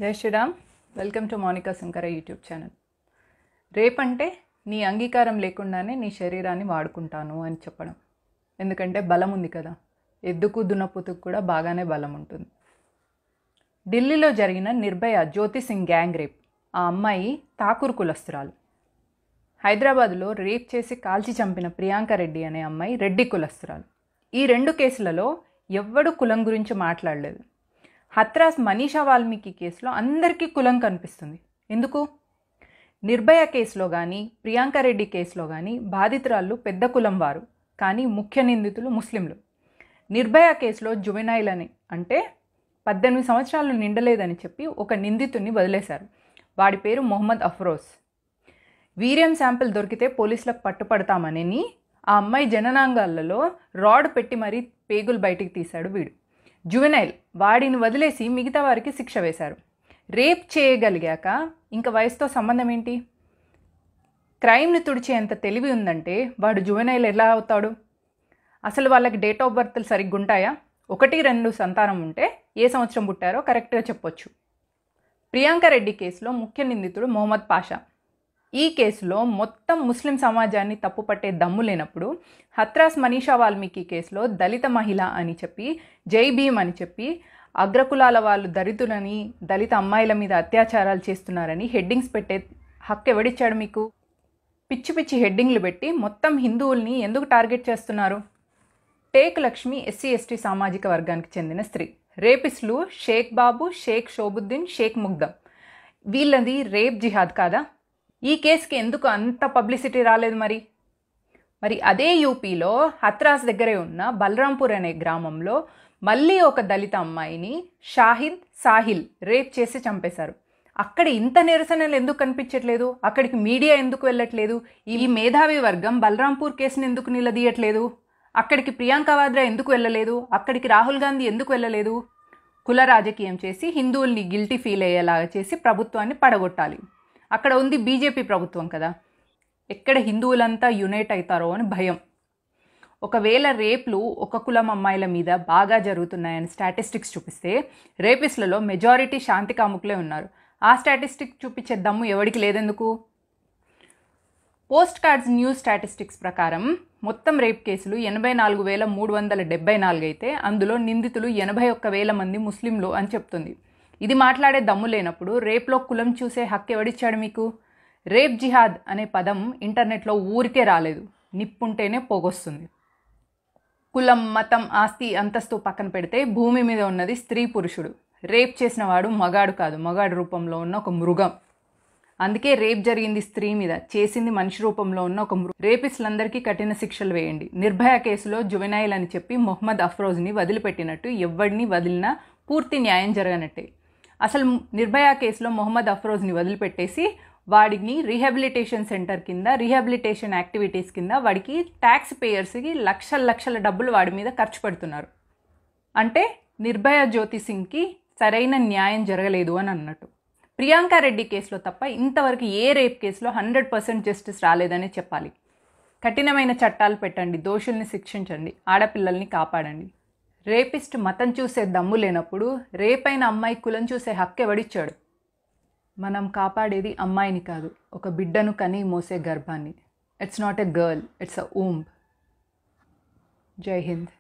జై Shri Ram. Welcome to Monika Shankara YouTube channel. రేపంటే నీ అంగీకారం లేకుండానే నీ శరీరాన్ని వాడుకుంటాను అని చెప్పడం. ఎందుకంటే బలం ఉంది కదా, ఎద్దుకు దున్నపోతుకు కూడా బాగానే బలం ఉంటుంది. ఢిల్లీలో జరిగిన నిర్భయ జ్యోతి సింగ్ గ్యాంగ్ రేప్. ఆ అమ్మాయి ఠాకూర్ కులస్తురాలు. హైదరాబాదులో రేప్ చేసి కాల్చి చంపిన ప్రియాంక రెడ్డి అనే అమ్మాయి రెడ్డి కులస్తురాలు. ఈ రెండు కేసులలో ఎవ్వడూ కులం గురించి మాట్లాడలేదు. హత్రాస్ మనీషా వాల్మీకి కేసులో అందరికీ కులం కనిపిస్తుంది. ఎందుకు? నిర్భయ కేసులో కానీ ప్రియాంక రెడ్డి కేసులో కానీ బాధితురాళ్ళు పెద్ద కులం వారు, కానీ ముఖ్య నిందితులు ముస్లింలు. నిర్భయ కేసులో జువెనైల్ అని అంటే 18 సంవత్సరాలు నిండలేదని చెప్పి ఒక నిందితుడిని వదిలేశారు. వాడి పేరు మొహమ్మద్ అఫ్రోజ్. వీర్యం శాంపిల్ దొరికితే పోలీసులకు పట్టుపడతామని ఆ అమ్మాయి జననాంగాలలో రాడ్ పెట్టి మరీ పేగులు బయటికి తీశాడు వీడు. జువెనైల్, వాడిని వదిలేసి మిగతా వారికి శిక్ష వేశారు. రేప్ చేయగలిగాక ఇంకా వయసుతో సంబంధం ఏంటి? క్రైమ్ని తుడిచేంత తెలివి ఉందంటే వాడు జువెనైల్ ఎలా అవుతాడు? అసలు వాళ్ళకి డేట్ ఆఫ్ బర్త్లు సరిగ్గా ఉంటాయా? 1-2 సంతానం ఉంటే ఏ సంవత్సరం పుట్టారో కరెక్ట్గా చెప్పొచ్చు. ప్రియాంక రెడ్డి కేసులో ముఖ్య నిందితుడు మొహమ్మద్ పాషా. ఈ కేసులో మొత్తం ముస్లిం సమాజాన్ని తప్పుపట్టే దమ్ము లేనప్పుడు హత్రాస్ మనీషా వాల్మీకి కేసులో దళిత మహిళ అని చెప్పి, జై భీమ్ అని చెప్పి, అగ్రకులాల వాళ్ళు దళితులని, దళిత అమ్మాయిల మీద అత్యాచారాలు చేస్తున్నారని హెడ్డింగ్స్ పెట్టే హక్కు ఎవడిచ్చాడు మీకు? పిచ్చి పిచ్చి హెడ్డింగ్లు పెట్టి మొత్తం హిందువుల్ని ఎందుకు టార్గెట్ చేస్తున్నారు? టేక్ లక్ష్మి SC/ST సామాజిక వర్గానికి చెందిన స్త్రీ. రేపిస్టులు షేక్ బాబు, షేక్ షోబుద్దీన్, షేక్ ముగ్దమ్. వీళ్ళది రేప్ జిహాద్ కాదా? ఈ కేసుకి ఎందుకు అంత పబ్లిసిటీ రాలేదు? మరి అదే యూపీలో హత్రాస్ దగ్గరే ఉన్న బలరాంపూర్ అనే గ్రామంలో మళ్ళీ ఒక దళిత అమ్మాయిని సాహిల్ రేప్ చేసి చంపేశారు. అక్కడ ఇంత నిరసనలు ఎందుకు కనిపించట్లేదు? అక్కడికి మీడియా ఎందుకు వెళ్ళట్లేదు? ఈ మేధావి వర్గం బలరాంపూర్ కేసుని ఎందుకు నిలదీయట్లేదు? అక్కడికి ప్రియాంక వాద్రా ఎందుకు వెళ్ళలేదు? అక్కడికి రాహుల్ గాంధీ ఎందుకు వెళ్ళలేదు? కుల రాజకీయం చేసి హిందువుల్ని గిల్టీ ఫీల్ అయ్యేలాగా చేసి ప్రభుత్వాన్ని పడగొట్టాలి. అక్కడ ఉంది బీజేపీ ప్రభుత్వం కదా, ఎక్కడ హిందువులంతా యునైట్ అవుతారో అని భయం. ఒకవేళ రేప్లు ఒక కులం అమ్మాయిల మీద బాగా జరుగుతున్నాయని స్టాటిస్టిక్స్ చూపిస్తే రేపిస్టులలో మెజారిటీ శాంతి కాముకులే ఉన్నారు. ఆ స్టాటిస్టిక్స్ చూపించే దమ్ము ఎవరికి లేదెందుకు? పోస్ట్ కార్డ్స్ న్యూస్ స్టాటిస్టిక్స్ ప్రకారం మొత్తం రేప్ కేసులు 84,374 అయితే అందులో నిందితులు 81,000 మంది ముస్లింలు అని చెప్తుంది. ఇది మాట్లాడే దమ్ము లేనప్పుడు రేప్లో కులం చూసే హక్కు ఎవడిచ్చాడు మీకు? రేప్ జిహాద్ అనే పదం ఇంటర్నెట్లో ఊరికే రాలేదు, నిప్పుంటేనే పోగొస్తుంది. కులం, మతం, ఆస్తి, అంతస్తు పక్కన పెడితే భూమి మీద ఉన్నది స్త్రీ పురుషుడు. రేప్ చేసిన వాడు మగాడు కాదు, మగాడు రూపంలో ఉన్న ఒక మృగం. అందుకే రేప్ జరిగింది స్త్రీ మీద, చేసింది మనిషి రూపంలో ఉన్న ఒక మృగం. రేపిస్టులందరికీ కఠిన శిక్షలు వేయండి. నిర్భయ కేసులో జువెనైల్ అని చెప్పి మొహమ్మద్ అఫ్రోజ్ని వదిలిపెట్టినట్టు ఎవడిని వదిలినా పూర్తి న్యాయం జరగనట్టే. అసలు నిర్భయ కేసులో మొహమ్మద్ అఫ్రోజ్ని వదిలిపెట్టేసి వాడిని రీహాబిలిటేషన్ సెంటర్ కింద, రీహాబిలిటేషన్ యాక్టివిటీస్ కింద వాడికి ట్యాక్స్ పేయర్స్కి లక్షల డబ్బులు వాడి మీద ఖర్చు పెడుతున్నారు. అంటే నిర్భయ జ్యోతి సింగ్కి సరైన న్యాయం జరగలేదు అని అన్నట్టు. ప్రియాంక రెడ్డి కేసులో తప్ప ఇంతవరకు ఏ రేప్ కేసులో 100% జస్టిస్ రాలేదని చెప్పాలి. కఠినమైన చట్టాలు పెట్టండి, దోషుల్ని శిక్షించండి, ఆడపిల్లల్ని కాపాడండి. రేపిస్ట్ మతం చూసే దమ్ము లేనప్పుడు రేపైన అమ్మాయి కులం చూసే హక్కు ఎవడిచ్చాడు? మనం కాపాడేది అమ్మాయిని కాదు, ఒక బిడ్డను కని మోసే గర్భాన్ని. It's not a girl, it's a womb. జై హింద్.